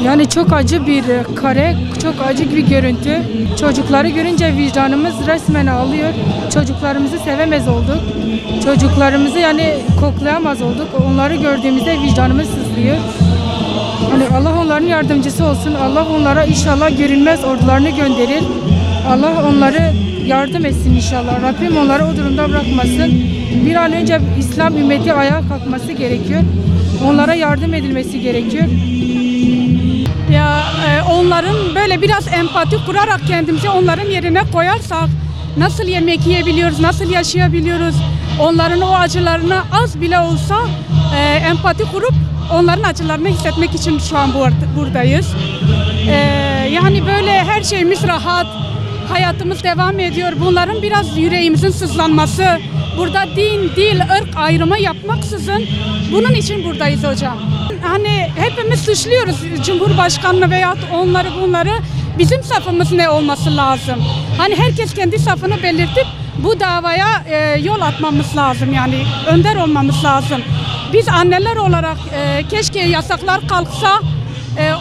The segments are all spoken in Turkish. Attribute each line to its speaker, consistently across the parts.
Speaker 1: Yani çok acı bir kare, çok acı bir görüntü. Çocukları görünce vicdanımız resmen ağlıyor. Çocuklarımızı sevemez olduk. Çocuklarımızı yani koklayamaz olduk. Onları gördüğümüzde vicdanımız sızlıyor. Yani Allah onların yardımcısı olsun. Allah onlara inşallah görünmez ordularını gönderir. Allah onları yardım etsin inşallah. Rabbim onları o durumda bırakmasın. Bir an önce İslam ümmeti ayağa kalkması gerekiyor. Onlara yardım edilmesi gerekiyor.
Speaker 2: Ya onların böyle biraz empati kurarak kendimizi onların yerine koyarsak nasıl yemek yiyebiliyoruz, nasıl yaşayabiliyoruz, onların o acılarını az bile olsa empati kurup onların acılarını hissetmek için şu an buradayız. Yani böyle her şeyimiz rahat, hayatımız devam ediyor. Bunların biraz yüreğimizin sızlanması, burada din, dil, ırk ayrımı yapmaksızın bunun için buradayız hocam. Hani hepimiz suçluyoruz Cumhurbaşkanı'nı veya onları bunları. Bizim safımız ne olması lazım? Hani herkes kendi safını belirtip bu davaya yol atmamız lazım, yani önder olmamız lazım. Biz anneler olarak keşke yasaklar kalksa,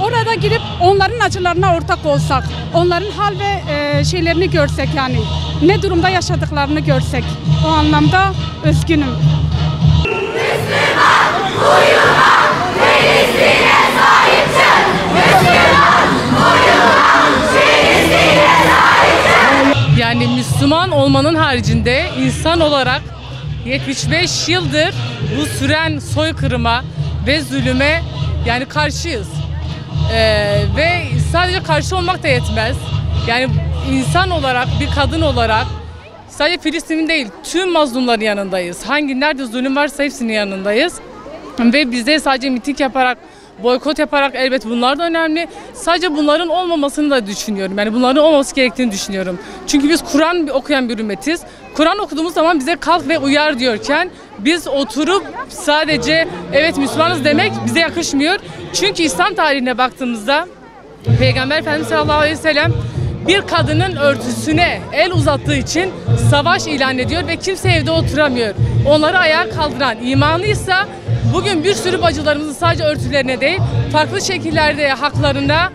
Speaker 2: orada gidip onların acılarına ortak olsak, onların hal ve şeylerini görsek, yani ne durumda yaşadıklarını görsek. O anlamda üzgünüm.
Speaker 3: Müslüman, uyuma, Filistin'e sahip çık. Müslüman, uyuma, Filistin'e sahip çık.
Speaker 4: Yani Müslüman olmanın haricinde insan olarak 75 yıldır bu süren soykırıma ve zulüme yani karşıyız. Ve sadece karşı olmak da yetmez. Yani insan olarak, bir kadın olarak sadece Filistin'in değil, tüm mazlumların yanındayız. Nerede zulüm varsa hepsinin yanındayız. Ve bize sadece miting yaparak, boykot yaparak elbet bunlar da önemli. Sadece bunların olmamasını da düşünüyorum. Yani bunların olmaması gerektiğini düşünüyorum. Çünkü biz Kur'an okuyan bir ümmetiz. Kur'an okuduğumuz zaman bize kalk ve uyar diyorken biz oturup sadece evet Müslümanız demek bize yakışmıyor. Çünkü İslam tarihine baktığımızda Peygamber Efendimiz sallallahu aleyhi ve sellem bir kadının örtüsüne el uzattığı için savaş ilan ediyor ve kimse evde oturamıyor. Onları ayağa kaldıran imanlıysa bugün bir sürü bacılarımızın sadece örtülerine değil farklı şekillerde haklarına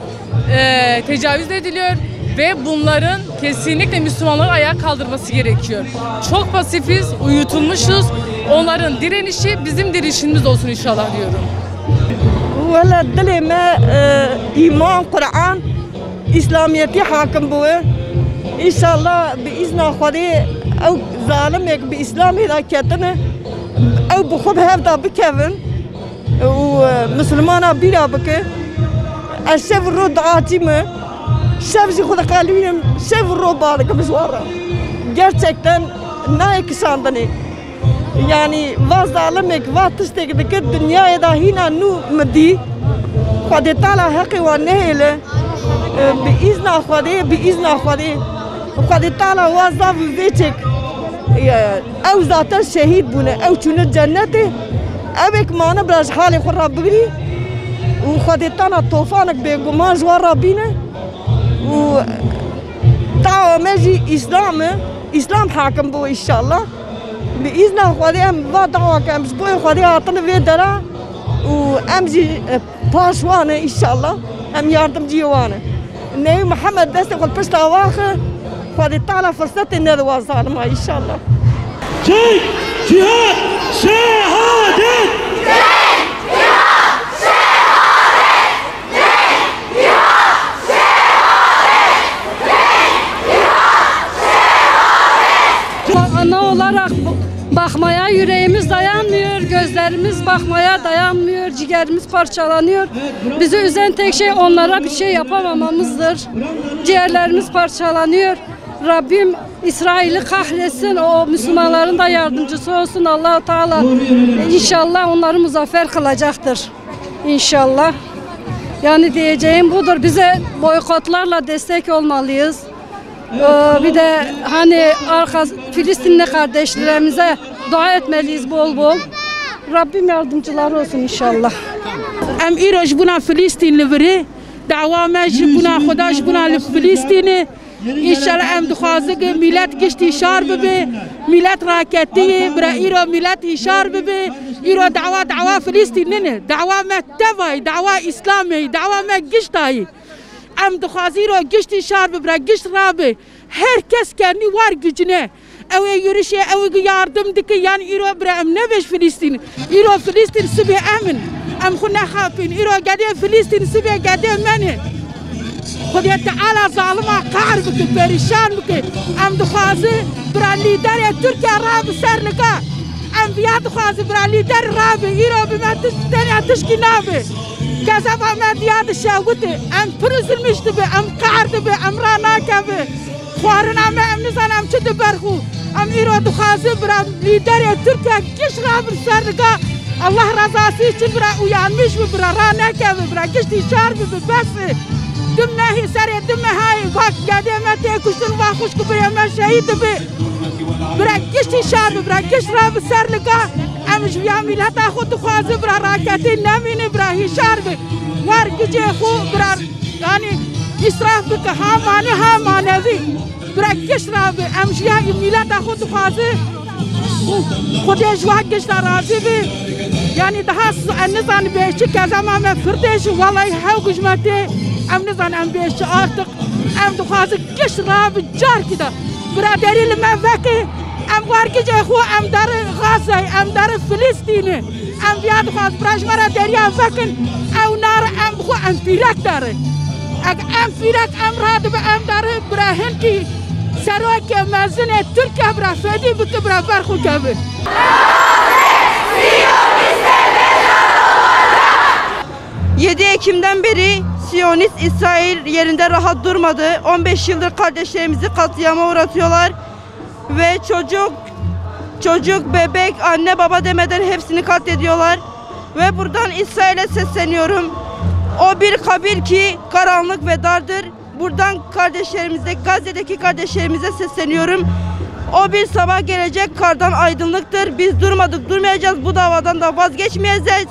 Speaker 4: tecavüz ediliyor ve bunların kesinlikle Müslümanları ayağa kaldırması gerekiyor. Çok pasifiz, uyutulmuşuz. Onların direnişi bizim direnişimiz olsun inşallah diyorum.
Speaker 5: Valla dilime iman, Kur'an, İslamiyeti hakim bu. İnşallah biizni Khudi o zalim ek bi İslam hidayetine o bu khub hevda bikevin o Müslümana bira bike الشيف الرود عاتمه şef خود kalbim şef الرود barık bizvara gerçekten ne kısandını yani vazalim ek vatışteki dünyaya da hina nu medi Khudi Taala hakkı ve nehle بإذن أخواني بإذن أخواني وقد تعالى وظف بيتك أو ذات الشهيد بنا أو شنو جنته أبيك ما نبرز حالي خراب بقري وقد تعالى طوفانك بجماج ورابينا و تعالى ماجي إسلام حاكم بو إن شاء الله بإذن أخواني أم وضعوا كم بسبوع أخواني عطنا فيدرا وأمزي باشوانا إن شاء الله أم يردم جيوانا نبي محمد دست يقول بس أواخر خدي تعالى فرصة الندوة ظالمة إن شاء الله.
Speaker 6: جهاد جهاد شهادة.
Speaker 1: Ana olarak bakmaya yüreğimiz dayanmıyor, gözlerimiz bakmaya dayanmıyor, ciğerimiz parçalanıyor. Bizi üzen tek şey onlara bir şey yapamamamızdır. Ciğerlerimiz parçalanıyor. Rabbim İsrail'i kahretsin, o Müslümanların da yardımcısı olsun Allah-u Teala. İnşallah onları muzaffer kılacaktır. İnşallah.
Speaker 7: Yani diyeceğim budur. Bize boykotlarla destek olmalıyız. Bir de hani Filistinli kardeşlerimize dua etmeliyiz bol bol. Rabbim yardımcıları olsun inşallah.
Speaker 8: Em îroj buna Filîstînli virê, dawa me ji buna Xweda ji buna li Filîstînê. İnşallah em dixwazin ki millet giştî şar bibe, millet raketiyê, bira îro millet hîşar bibe. İro dawa Filîstînê ne? Dawa me tevayê, dawa İslamê, dawa me giştayê. Em dixwazî îro giştî şar bibe, gişt rabe. Herkes kendi var gücüne. Ev yürüyüşe, ev yardım dike yani îro bira em nebeş Filîstîn. İro Filîstîn sibe emin. Em xwe nexapîn. İro gediye Filîstîn sibe gediye menê. Xuda Teala zalima qehir bike, perîşan bike. Em dixwazin bira lîderê Tirkiye rabe ser nika. Em viya dixwazin bira lîder rabe. İro bi me tenê tişkî nabe. Gezeva me diya dişewite. Em pir zulmîş dibe, em qehir dibe, em ra nakeve. Xwarina me em nizane em çi diberxû. Em îro dixwazin bira lîderê Tirkiye giş rabe ser nika. Allah razası için bira uyanmış mı bira ra nekeve bira giştî şar bibe bes. Dim nehi serê dim mehayê bak gedê me tê kuştin va xuşk bibe me şehîd dibe. Bira giştî şar bibe bira giş rabe ser nika. Em ji ya milleta xwe dixwazin bira raketê nemîne bira hîşar be. War gicê xwe bira yani israf bike ha manî ha manevî. Bira giş rabe em ji ya milleta xwe dixwazin Xwedê ji we gişta razî be. Yani daha nizan beşi kezama me firdeşi vallahi hev gujmete em nizan em beşi artık em dixwazin giş rabe carkî de biraderi li me vekê em war gicê xwe em derê Gazayê em derê Filîstînê em viya dixwazin bira ji me re deriya vekin ew nare em bixwe em pîrek derê em pîrek em radibe em derê bira hinkî serokê mezinê Tirkiye bira fêdî bike bira ber xwe keve.
Speaker 5: 7 Ekim'den beri Siyonist İsrail yerinde rahat durmadı. 15 yıldır kardeşlerimizi katliama uğratıyorlar. Ve çocuk, bebek, anne baba demeden hepsini katlediyorlar. Ve buradan İsrail'e sesleniyorum. O bir kabir ki karanlık ve dardır. Buradan kardeşlerimize, Gazze'deki kardeşlerimize sesleniyorum. O bir sabah gelecek kardan aydınlıktır. Biz durmadık, durmayacağız. Bu davadan da vazgeçmeyeceğiz.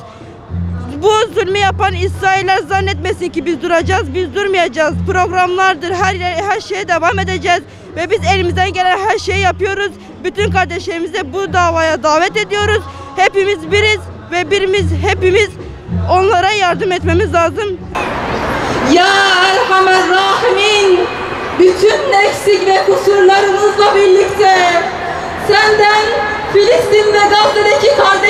Speaker 5: Bu zulmü yapan İsrailler zannetmesin ki biz duracağız, biz durmayacağız. Programlardır, her şeye devam edeceğiz. Ve biz elimizden gelen her şeyi yapıyoruz. Bütün kardeşlerimizi bu davaya davet ediyoruz. Hepimiz biriz ve hepimiz onlara yardım etmemiz lazım.
Speaker 9: Ya Erhamer Rahimin, bütün eksik ve kusurlarımızla birlikte senden Filistin ve Gazze'deki kardeşlerimize